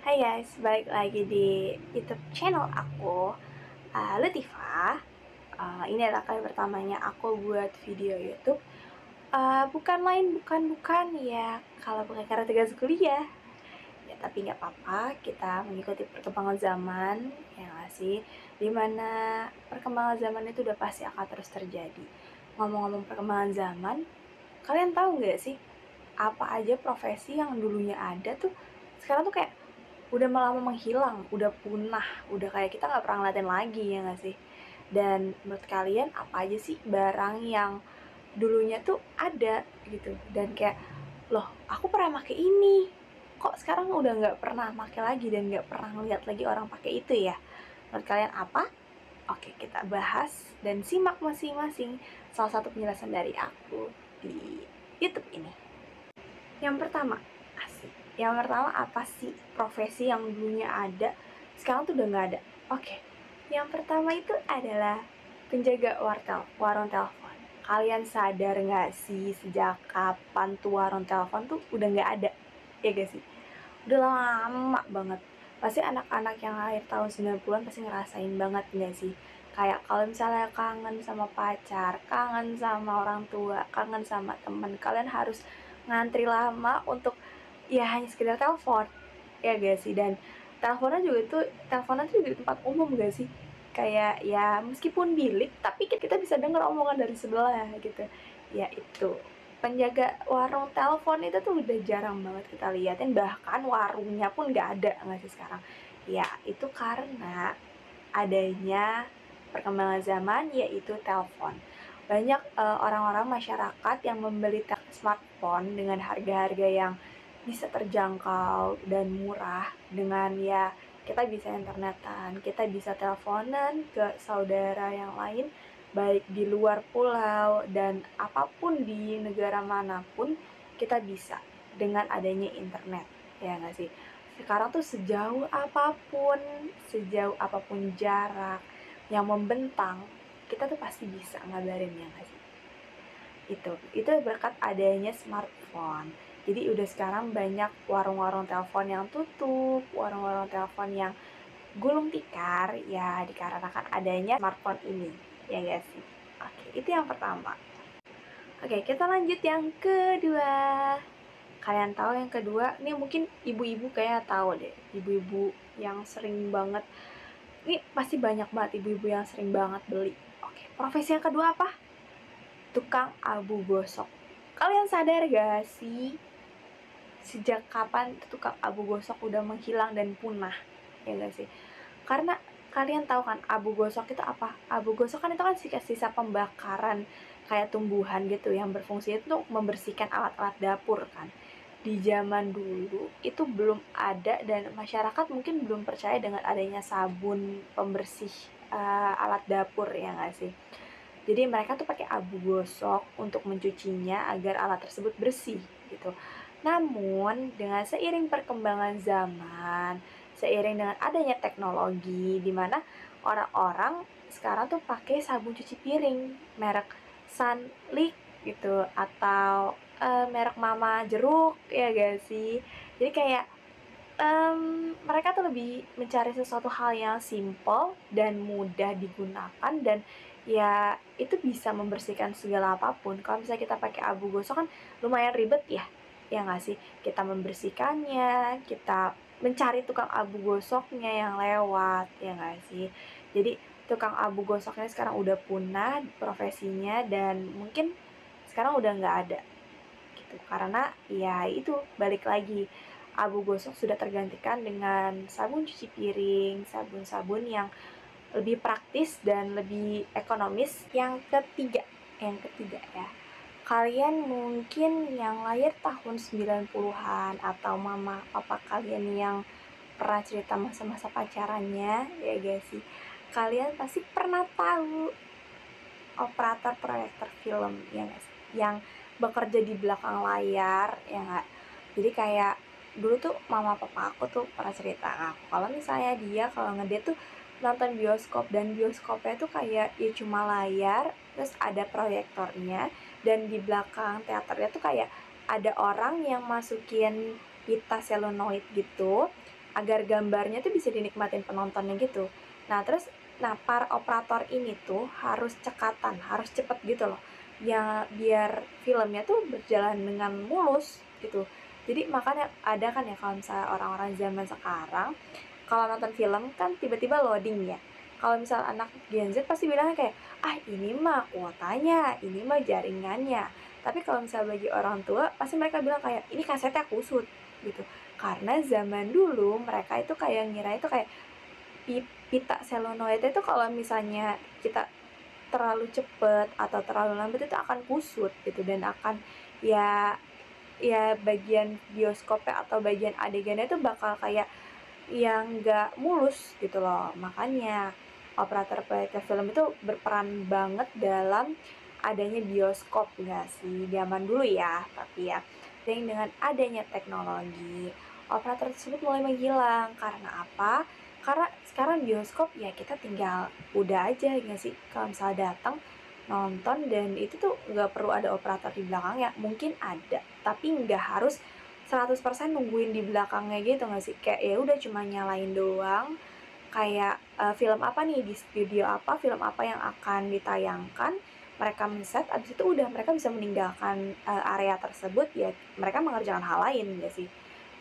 Hai guys, balik lagi di YouTube channel aku, Latifa. Ini adalah kali pertamanya aku buat video YouTube. Bukan lain, bukan ya, kalau bukan karena tugas kuliah. Ya tapi nggak apa-apa, kita mengikuti perkembangan zaman, ya nggak sih? Dimana perkembangan zaman itu udah pasti akan terus terjadi. Ngomong-ngomong perkembangan zaman, kalian tahu nggak sih apa aja profesi yang dulunya ada tuh sekarang tuh kayak udah malah menghilang, udah punah, udah kayak kita nggak pernah ngeliatin lagi, ya nggak sih? Dan menurut kalian apa aja sih barang yang dulunya tuh ada gitu dan kayak loh aku pernah pakai ini kok sekarang udah nggak pernah pakai lagi dan nggak pernah ngeliat lagi orang pakai itu ya? Menurut kalian apa? Oke, kita bahas dan simak masing-masing salah satu penjelasan dari aku di YouTube ini. Yang pertama, asik. Yang pertama apa sih profesi yang dulunya ada, sekarang tuh udah nggak ada? Oke, yang pertama itu adalah penjaga warung telepon. Kalian sadar nggak sih sejak kapan tuh warung telepon tuh udah nggak ada? Ya gak sih? Udah lama banget. Pasti anak-anak yang lahir tahun 90-an pasti ngerasain banget nggak sih? Kayak kalau misalnya kangen sama pacar, kangen sama orang tua, kangen sama temen, kalian harus ngantri lama untuk ya hanya sekedar telepon. Ya gak sih? Dan teleponan tuh juga di tempat umum gak sih? Kayak ya meskipun bilik tapi kita bisa dengar omongan dari sebelah gitu. Ya itu penjaga warung telepon itu tuh udah jarang banget kita liatin, bahkan warungnya pun nggak ada nggak sih sekarang. Ya itu karena adanya perkembangan zaman yaitu telepon. Banyak orang-orang masyarakat yang membeli smartphone dengan harga-harga yang bisa terjangkau dan murah, dengan ya kita bisa internetan, kita bisa teleponan ke saudara yang lain baik di luar pulau dan apapun di negara manapun kita bisa dengan adanya internet, ya nggak sih? Sekarang tuh sejauh apapun jarak yang membentang, kita tuh pasti bisa ngabarin, ya nggak sih? Itu berkat adanya smartphone. Jadi udah sekarang banyak warung-warung telepon yang tutup, warung-warung telepon yang gulung tikar, ya dikarenakan adanya smartphone ini, ya guys sih. Oke, itu yang pertama. Oke, kita lanjut yang kedua. Kalian tahu yang kedua? Ini mungkin ibu-ibu kayak tahu deh. Ibu-ibu yang sering banget. Ini pasti banyak banget ibu-ibu yang sering banget beli. Oke, profesi yang kedua apa? Tukang abu gosok. Kalian sadar gak sih sejak kapan tukang abu gosok udah menghilang dan punah? Ya gak sih? Karena kalian tahu kan abu gosok itu apa? Abu gosok kan itu kan sisa-sisa pembakaran kayak tumbuhan gitu yang berfungsi itu untuk membersihkan alat-alat dapur kan. Di zaman dulu itu belum ada dan masyarakat mungkin belum percaya dengan adanya sabun pembersih alat dapur, ya nggak sih? Jadi mereka tuh pakai abu gosok untuk mencucinya agar alat tersebut bersih gitu. Namun dengan seiring perkembangan zaman, seiring dengan adanya teknologi di mana orang-orang sekarang tuh pakai sabun cuci piring merek Sunlick gitu atau merek Mama Jeruk, ya gak sih? Jadi kayak mereka tuh lebih mencari sesuatu hal yang simple dan mudah digunakan dan ya itu bisa membersihkan segala apapun. Kalau misalnya kita pakai abu gosok kan lumayan ribet ya nggak sih? Kita membersihkannya, kita mencari tukang abu gosoknya yang lewat, ya nggak sih? Jadi tukang abu gosoknya sekarang udah punah profesinya dan mungkin sekarang udah nggak ada gitu karena ya itu balik lagi abu gosok sudah tergantikan dengan sabun cuci piring, sabun-sabun yang lebih praktis dan lebih ekonomis. Yang ketiga ya, kalian mungkin yang lahir tahun 90-an atau mama papa kalian yang pernah cerita masa-masa pacarannya, ya guys sih, kalian pasti pernah tahu operator proyektor film, ya guys, yang bekerja di belakang layar, ya nggak? Jadi kayak dulu tuh mama papa aku tuh pernah cerita aku kalau misalnya dia kalau ngedate tuh nonton bioskop dan bioskopnya tuh kayak ya cuma layar terus ada proyektornya dan di belakang teaternya tuh kayak ada orang yang masukin pita selenoid gitu agar gambarnya tuh bisa dinikmatin penontonnya gitu. Nah terus, para operator ini tuh harus cekatan, harus cepet gitu loh, ya biar filmnya tuh berjalan dengan mulus gitu. Jadi makanya ada kan ya, kalau misalnya orang-orang zaman sekarang kalau nonton film kan tiba-tiba loading ya. Kalau misal anak Gen Z pasti bilangnya kayak, ah ini mah kuotanya, ini mah jaringannya. Tapi kalau misal bagi orang tua, pasti mereka bilang kayak, ini kasetnya kusut gitu. Karena zaman dulu mereka itu kayak ngira itu kayak pita selenoid itu kalau misalnya kita terlalu cepet atau terlalu lambat itu akan kusut gitu, dan akan ya bagian bioskopnya atau bagian adegannya itu bakal kayak yang nggak mulus gitu loh. Makanya operator proyektor film itu berperan banget dalam adanya bioskop nggak sih zaman dulu ya. Tapi ya dengan adanya teknologi, operator tersebut mulai menghilang. Karena apa? Karena sekarang bioskop ya kita tinggal udah aja nggak sih, kalau misalnya datang nonton, dan itu tuh nggak perlu ada operator di belakangnya. Mungkin ada, tapi nggak harus 100% nungguin di belakangnya gitu nggak sih, kayak ya udah cuma nyalain doang, kayak film apa nih di studio apa, film apa yang akan ditayangkan, mereka men-set, abis itu udah mereka bisa meninggalkan area tersebut, ya mereka mengerjakan hal lain nggak sih.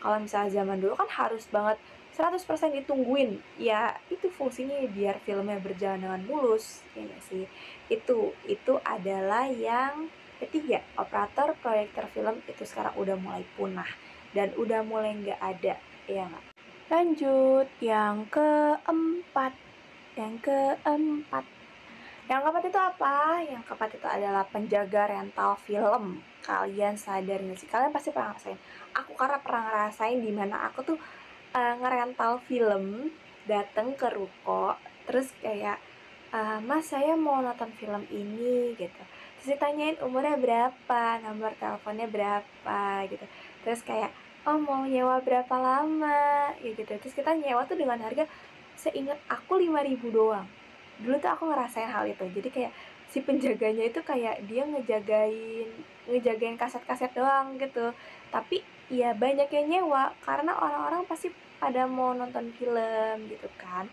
Kalau misalnya zaman dulu kan harus banget 100% ditungguin, ya itu fungsinya biar filmnya berjalan dengan mulus ya nggak sih. Itu adalah yang ketiga, operator proyektor film itu sekarang udah mulai punah dan udah mulai nggak ada, ya nggak. Lanjut, yang keempat. Yang keempat. Yang keempat itu apa? Yang keempat itu adalah penjaga rental film. Kalian sadar nggak sih? Kalian pasti pernah ngerasain. Aku karena pernah ngerasain dimana aku tuh ngerental film, dateng ke ruko, terus kayak, Mas saya mau nonton film ini gitu. Terus ditanyain umurnya berapa, nomor teleponnya berapa gitu. Terus kayak, oh mau nyewa berapa lama ya gitu. Terus kita nyewa tuh dengan harga, seingat aku 5.000 doang. Dulu tuh aku ngerasain hal itu. Jadi kayak si penjaganya itu kayak dia ngejagain kaset-kaset doang gitu. Tapi ya banyak yang nyewa karena orang-orang pasti pada mau nonton film gitu kan.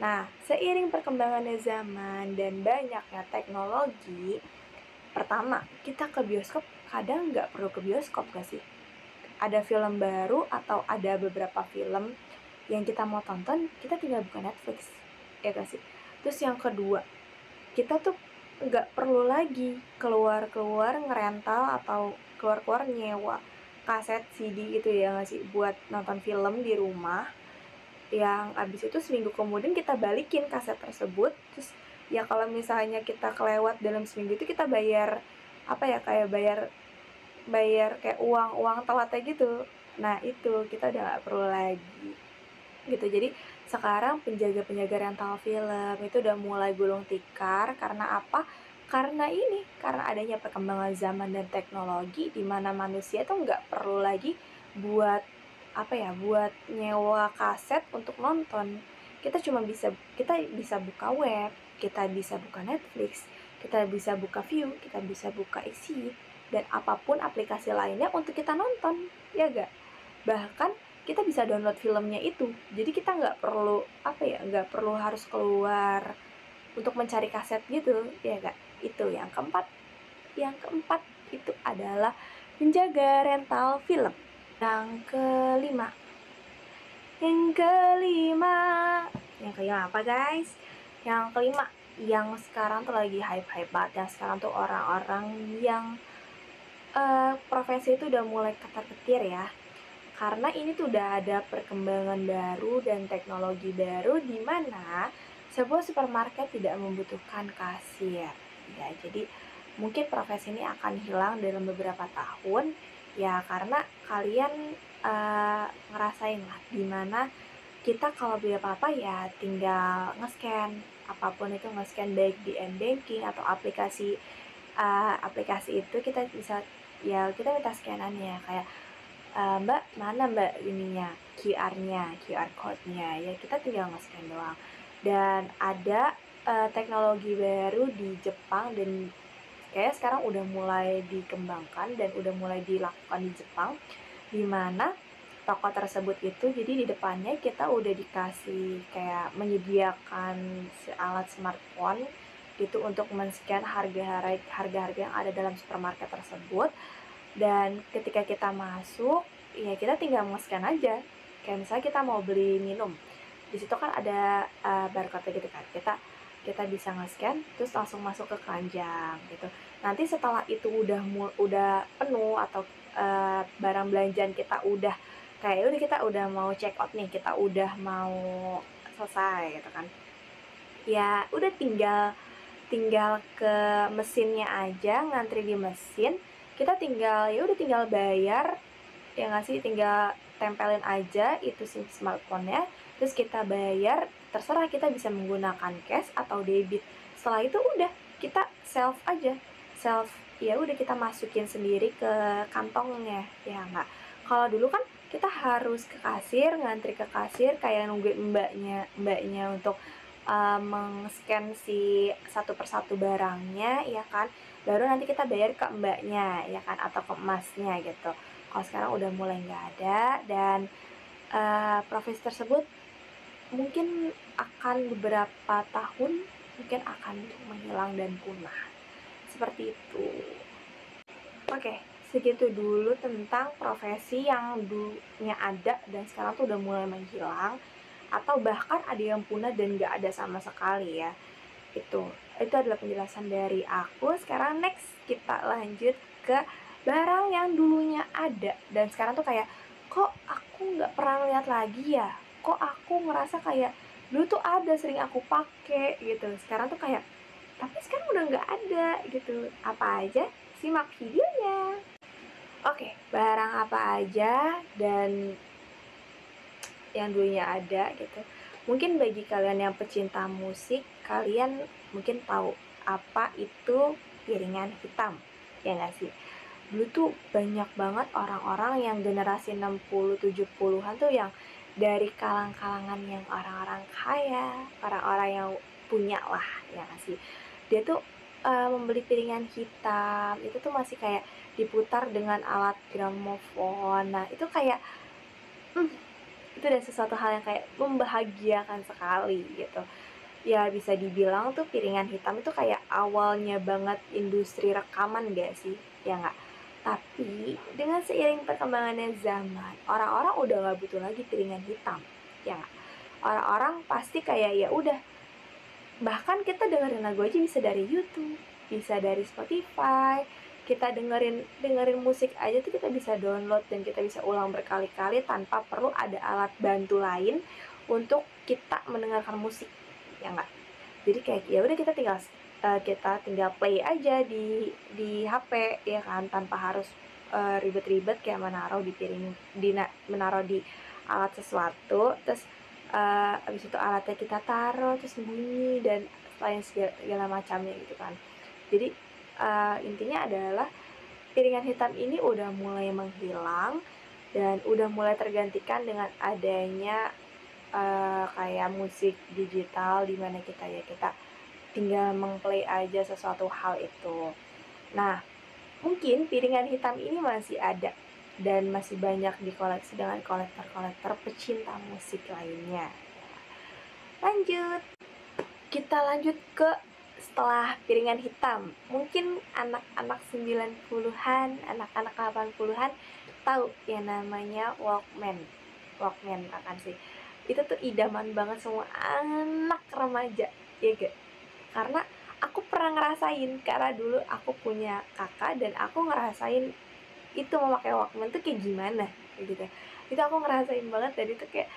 Nah, seiring perkembangannya zaman dan banyaknya teknologi, pertama, kita ke bioskop kadang nggak perlu ke bioskop gak sih? Ada film baru atau ada beberapa film yang kita mau tonton, kita tinggal buka Netflix, ya gak sih? Terus yang kedua, kita tuh nggak perlu lagi keluar-keluar ngerental atau keluar-keluar nyewa kaset CD gitu ya nggak sih, buat nonton film di rumah, yang abis itu seminggu kemudian kita balikin kaset tersebut. Terus ya kalau misalnya kita kelewat dalam seminggu itu kita bayar apa ya, kayak bayar bayar kayak uang telatnya gitu. Nah itu kita udah nggak perlu lagi gitu. Jadi sekarang penjaga-penjaga rental film itu udah mulai gulung tikar. Karena apa? Karena adanya perkembangan zaman dan teknologi, di mana manusia tuh nggak perlu lagi buat buat nyewa kaset untuk nonton. Kita bisa buka web, kita bisa buka Netflix, kita bisa buka View, kita bisa buka Isi, dan apapun aplikasi lainnya untuk kita nonton, ya gak? Bahkan kita bisa download filmnya itu, jadi kita nggak perlu harus keluar untuk mencari kaset gitu, ya gak? Itu yang keempat itu adalah penjaga rental film. Yang kelima yang kelima yang kelima apa guys? Yang kelima, yang sekarang tuh lagi hype banget, yang sekarang tuh orang-orang yang profesi itu udah mulai ketar-ketir ya, karena ini tuh udah ada perkembangan baru dan teknologi baru di mana sebuah supermarket tidak membutuhkan kasir. Ya, jadi mungkin profesi ini akan hilang dalam beberapa tahun ya, karena kalian ngerasain lah dimana kita kalau beli apa-apa ya tinggal nge-scan, apapun itu nge-scan, baik di m-banking atau aplikasi itu kita bisa, ya kita minta scanannya kayak, Mbak, mana Mbak ininya, QR code-nya, ya kita tinggal nge-scan doang. Dan ada teknologi baru di Jepang, dan kayak sekarang udah mulai dikembangkan dan udah mulai dilakukan di Jepang, dimana toko tersebut itu, jadi di depannya kita udah dikasih kayak menyediakan alat smartphone gitu untuk men-scan harga-harga yang ada dalam supermarket tersebut. Dan ketika kita masuk, ya kita tinggal nge-scan aja. Kayak misalnya kita mau beli minum, di situ kan ada barcode gitu kan. Kita bisa nge-scan terus langsung masuk ke keranjang gitu. Nanti setelah itu udah penuh atau barang belanjaan kita udah kayak udah kita udah mau check out nih, kita udah mau selesai gitu kan. Ya udah tinggal ke mesinnya aja, ngantri di mesin. Kita tinggal bayar, ya nggak sih, tinggal tempelin aja itu SIM smartphone-nya, terus kita bayar, terserah kita bisa menggunakan cash atau debit. Setelah itu udah kita self aja, ya udah kita masukin sendiri ke kantongnya, ya nggak. Kalau dulu kan kita harus ke kasir, ngantri ke kasir, kayak nungguin mbaknya untuk meng-scan si satu persatu barangnya, ya kan, baru nanti kita bayar ke mbaknya, ya kan, atau ke emasnya gitu. Kalau sekarang udah mulai nggak ada, dan profesi tersebut mungkin akan beberapa tahun mungkin akan menghilang dan punah, seperti itu. Oke, segitu dulu tentang profesi yang dulunya ada dan sekarang tuh udah mulai menghilang, atau bahkan ada yang punah dan nggak ada sama sekali ya. Itu adalah penjelasan dari aku. Sekarang next kita lanjut ke barang yang dulunya ada dan sekarang tuh kayak, kok aku nggak pernah lihat lagi ya, kok aku ngerasa kayak dulu tuh ada, sering aku pakai gitu, sekarang tuh kayak tapi sekarang udah nggak ada gitu. Apa aja? Simak videonya. Oke, barang apa aja dan yang dulunya ada gitu. Mungkin bagi kalian yang pecinta musik, kalian mungkin tahu apa itu piringan hitam, ya nggak sih? Dulu tuh banyak banget orang-orang yang generasi 60 70-an tuh yang dari kalangan yang orang-orang kaya, orang-orang yang punya lah, ya nggak sih? Dia tuh membeli piringan hitam, itu tuh masih kayak diputar dengan alat gramofon. Nah, itu kayak itu udah sesuatu hal yang kayak membahagiakan sekali gitu. Ya bisa dibilang tuh piringan hitam itu kayak awalnya banget industri rekaman gak sih? Ya nggak? Tapi dengan seiring perkembangannya zaman, orang-orang udah nggak butuh lagi piringan hitam. Ya nggak? Orang-orang pasti kayak ya udah, bahkan kita dengerin lagu aja bisa dari YouTube, bisa dari Spotify. Kita dengerin musik aja tuh kita bisa download dan kita bisa ulang berkali-kali tanpa perlu ada alat bantu lain untuk kita mendengarkan musik, ya nggak. Jadi kayak ya udah kita tinggal play aja di HP, ya kan, tanpa harus ribet-ribet kayak menaruh di alat sesuatu, terus abis itu alatnya kita taruh terus bunyi dan lain segala macamnya gitu kan. Jadi intinya adalah piringan hitam ini udah mulai menghilang dan udah mulai tergantikan dengan adanya kayak musik digital, dimana kita tinggal mengplay aja sesuatu hal itu. Nah, mungkin piringan hitam ini masih ada dan masih banyak dikoleksi dengan kolektor-kolektor pecinta musik lainnya. Lanjut, kita lanjut ke setelah piringan hitam. Mungkin anak-anak 90-an, anak-anak 80-an tahu yang namanya Walkman. Walkman akan sih. Itu tuh idaman banget semua anak remaja, ya gak? Karena aku pernah ngerasain, karena dulu aku punya kakak dan aku ngerasain itu memakai Walkman tuh kayak gimana gitu. Itu aku ngerasain banget dan itu kayak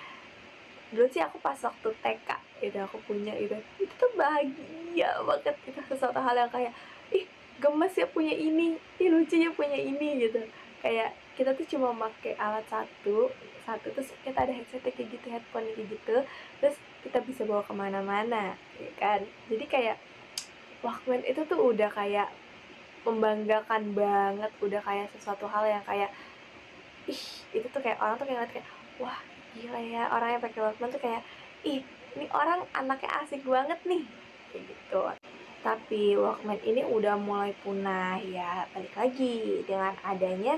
dulu sih aku pas waktu TK itu aku punya itu tuh bahagia banget. Itu sesuatu hal yang kayak ih gemes ya punya ini, ih lucu ya punya ini gitu. Kayak kita tuh cuma pakai alat satu terus kita ada headset kayak gitu, headphone kayak gitu, terus kita bisa bawa kemana-mana, ya kan. Jadi kayak Walkman itu tuh udah kayak membanggakan banget, udah kayak sesuatu hal yang kayak ih, itu tuh kayak orang tuh kayak ngeliat kayak wah gila ya, orang yang pakai Walkman tuh kayak ih ini orang anaknya asik banget nih, kayak gitu. Tapi Walkman ini udah mulai punah ya, balik lagi dengan adanya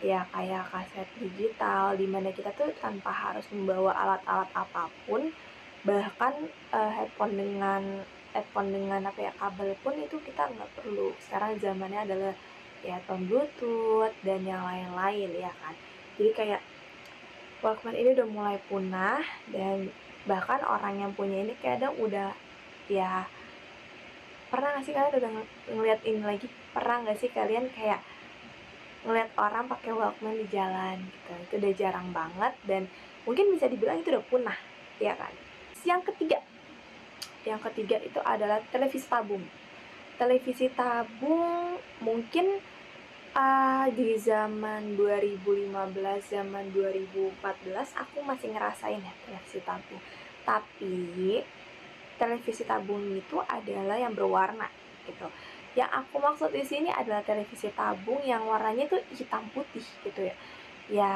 ya kayak kaset digital, dimana kita tuh tanpa harus membawa alat-alat apapun, bahkan headphone dengan apa ya, kabel pun itu kita nggak perlu. Sekarang zamannya adalah ya headphone bluetooth dan yang lain-lain ya kan. Jadi kayak Walkman ini udah mulai punah, dan bahkan orang yang punya ini kadang udah ya, pernah gak sih kalian udah ngeliat ini lagi, pernah gak sih kalian kayak ngeliat orang pakai Walkman di jalan gitu? Itu udah jarang banget, dan mungkin bisa dibilang itu udah punah ya kan. Yang ketiga itu adalah televisi tabung. Televisi tabung mungkin di zaman 2015, zaman 2014 aku masih ngerasain ya televisi tabung. Tapi televisi tabung itu adalah yang berwarna gitu. Yang aku maksud di sini adalah televisi tabung yang warnanya tuh hitam putih gitu ya. Ya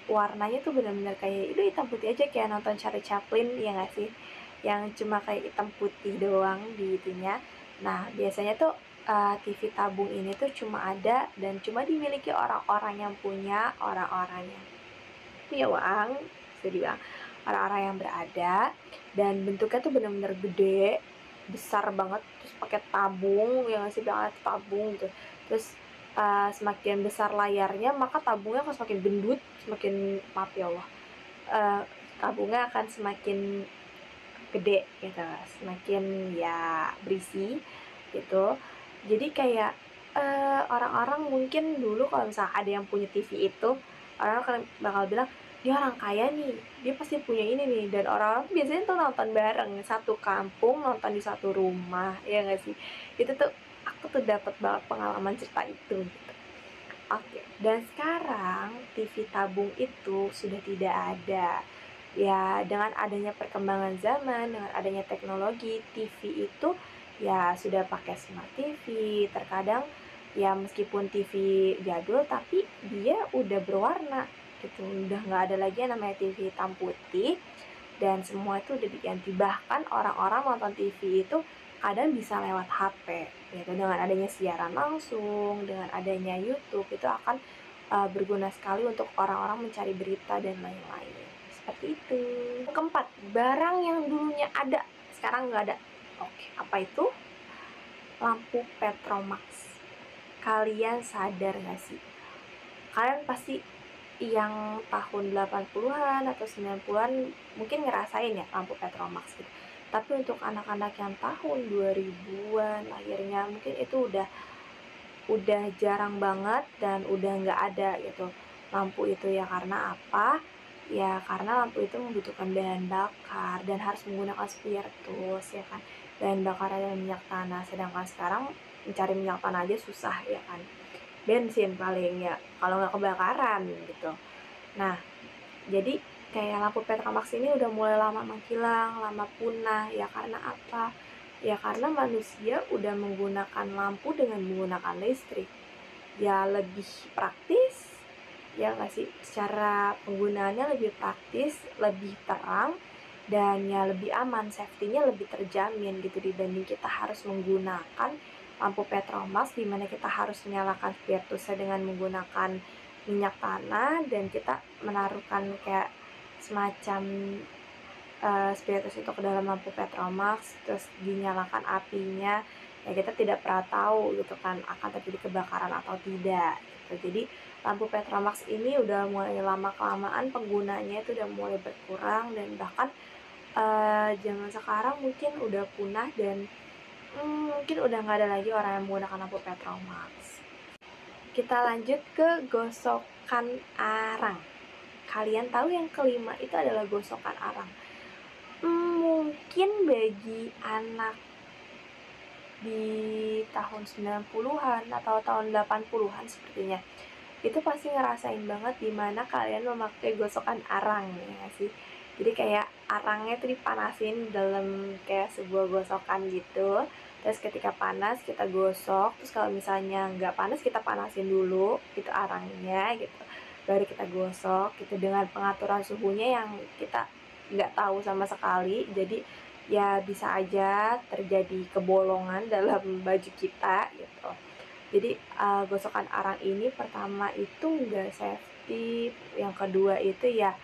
warnanya tuh benar-benar kayak itu hitam putih aja, kayak nonton Charlie Chaplin ya nggak sih, yang cuma kayak hitam putih doang di itunya. Nah biasanya tuh TV tabung ini tuh cuma ada dan cuma dimiliki orang-orang yang punya, orang-orang yang punya uang, bisa dibilang orang-orang yang berada, dan bentuknya tuh benar-benar gede, besar banget, terus pakai tabung yang ngasih banget tabung gitu. Terus semakin besar layarnya maka tabungnya akan semakin gendut, semakin, maaf ya Allah, tabungnya akan semakin gede gitu, semakin ya berisi gitu. Jadi kayak orang-orang mungkin dulu kalau misalnya ada yang punya TV itu, orang bakal bilang dia orang kaya nih, dia pasti punya ini nih. Dan orang-orang tuh biasanya tuh nonton bareng, satu kampung nonton di satu rumah ya nggak sih. Itu tuh aku tuh dapat banget pengalaman cerita itu gitu. Oke, dan sekarang TV tabung itu sudah tidak ada. Ya, dengan adanya perkembangan zaman, dengan adanya teknologi, TV itu ya sudah pakai smart TV. Terkadang ya meskipun TV jadul, tapi dia udah berwarna gitu. Udah nggak ada lagi yang namanya TV hitam putih, dan semua itu udah diganti. Bahkan orang-orang nonton TV itu kadang bisa lewat HP gitu. Dengan adanya siaran langsung, dengan adanya YouTube, itu akan berguna sekali untuk orang-orang mencari berita dan lain-lain. Seperti itu. Keempat, barang yang dulunya ada sekarang nggak ada. Oke, apa itu? Lampu Petromax. Kalian sadar gak sih? Kalian pasti yang tahun 80-an atau 90-an mungkin ngerasain ya lampu Petromax gitu. Tapi untuk anak-anak yang tahun 2000-an lahirnya, mungkin itu udah jarang banget dan udah nggak ada gitu lampu itu ya. Karena apa? Ya karena lampu itu membutuhkan bahan bakar dan harus menggunakan spiritus ya kan. Bahan bakar adalah minyak tanah, sedangkan sekarang mencari minyak tanah aja susah ya kan. Bensin paling ya, kalau nggak kebakaran gitu. Nah, jadi kayak lampu Petromax ini udah mulai lama menghilang, lama punah. Ya karena apa? Ya karena manusia udah menggunakan lampu dengan menggunakan listrik. Ya lebih praktis, ya nggak sih? Secara penggunaannya lebih praktis, lebih terang, dan ya lebih aman, safety-nya lebih terjamin gitu dibanding kita harus menggunakan lampu Petromax di mana kita harus menyalakan spiritusnya dengan menggunakan minyak tanah, dan kita menaruhkan kayak semacam spiritus itu ke dalam lampu Petromax, terus dinyalakan apinya. Ya kita tidak pernah tahu gitu kan akan terjadi kebakaran atau tidak gitu. Jadi lampu Petromax ini udah mulai lama kelamaan penggunanya itu udah mulai berkurang, dan bahkan zaman sekarang mungkin udah punah, dan mungkin udah nggak ada lagi orang yang menggunakan lampu Petromax. Kita lanjut ke gosokan arang. Kalian tahu yang kelima itu adalah gosokan arang. Mungkin bagi anak di tahun 90-an atau tahun 80-an sepertinya, itu pasti ngerasain banget dimana kalian memakai gosokan arang ya sih. Jadi kayak arangnya tuh dipanasin dalam kayak sebuah gosokan gitu. Terus ketika panas kita gosok, terus kalau misalnya nggak panas kita panasin dulu itu arangnya gitu, baru kita gosok gitu, dengan pengaturan suhunya yang kita nggak tahu sama sekali. Jadi ya bisa aja terjadi kebolongan dalam baju kita gitu. Jadi gosokan arang ini pertama itu nggak safety, yang kedua itu ya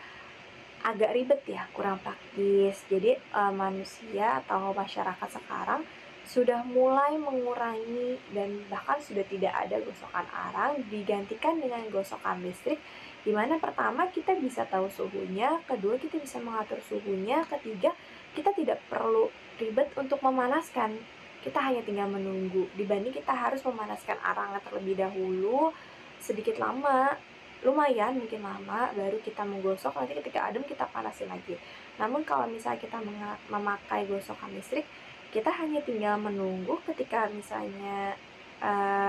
agak ribet ya, kurang praktis. Jadi manusia atau masyarakat sekarang sudah mulai mengurangi dan bahkan sudah tidak ada gosokan arang, digantikan dengan gosokan listrik, dimana pertama kita bisa tahu suhunya, kedua kita bisa mengatur suhunya, ketiga kita tidak perlu ribet untuk memanaskan, kita hanya tinggal menunggu, dibanding kita harus memanaskan arangnya terlebih dahulu sedikit lama, lumayan mungkin lama, baru kita menggosok, nanti ketika adem kita panasin lagi. Namun kalau misalnya kita memakai gosokan listrik, kita hanya tinggal menunggu ketika misalnya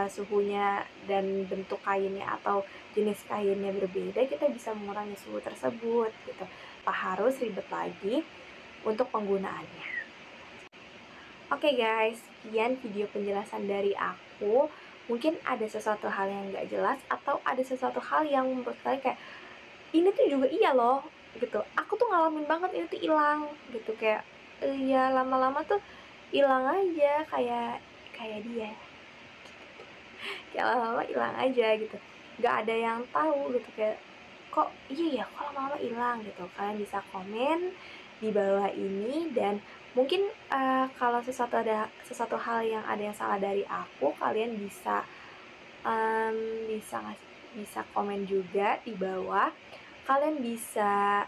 suhunya dan bentuk kainnya atau jenis kainnya berbeda, kita bisa mengurangi suhu tersebut gitu. Tak harus ribet lagi untuk penggunaannya. Oke guys, sekian video penjelasan dari aku. Mungkin ada sesuatu hal yang gak jelas atau ada sesuatu hal yang menurut kalian kayak ini tuh juga iya loh gitu. Aku tuh ngalamin banget ini tuh hilang gitu, kayak ya lama-lama tuh hilang aja kayak kayak dia. Kayak lama-lama hilang aja gitu. Gak ada yang tahu gitu, kayak kok iya ya kok lama-lama hilang gitu. Kalian bisa komen di bawah ini, dan mungkin kalau sesuatu hal yang ada yang salah dari aku, kalian bisa bisa komen juga di bawah. Kalian bisa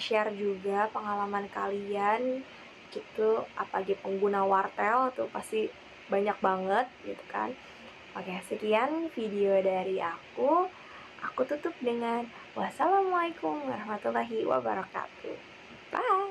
share juga pengalaman kalian gitu, apalagi pengguna wartel tuh pasti banyak banget gitu kan. Oke, sekian video dari aku. Aku tutup dengan wassalamualaikum warahmatullahi wabarakatuh. Bye.